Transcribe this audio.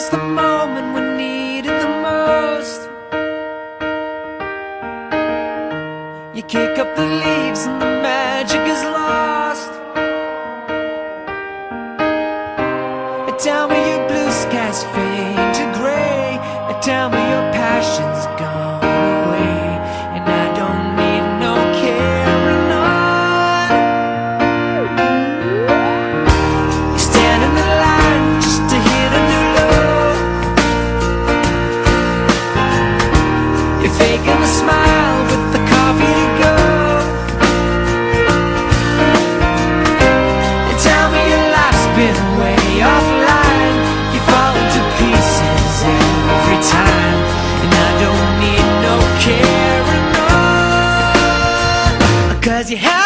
us the moment we needed the most. You kick up the leaves and the magic is lost. Tell me your blue skies fade to gray, and tell me your passion's gone away, and I don't need no carrying on. You stand in the line just to hit a new low. You're faking the smile with the coffee to go. And tell me your life's been way offline. You fall into pieces every time, and I don't need no carrying on, 'cause you have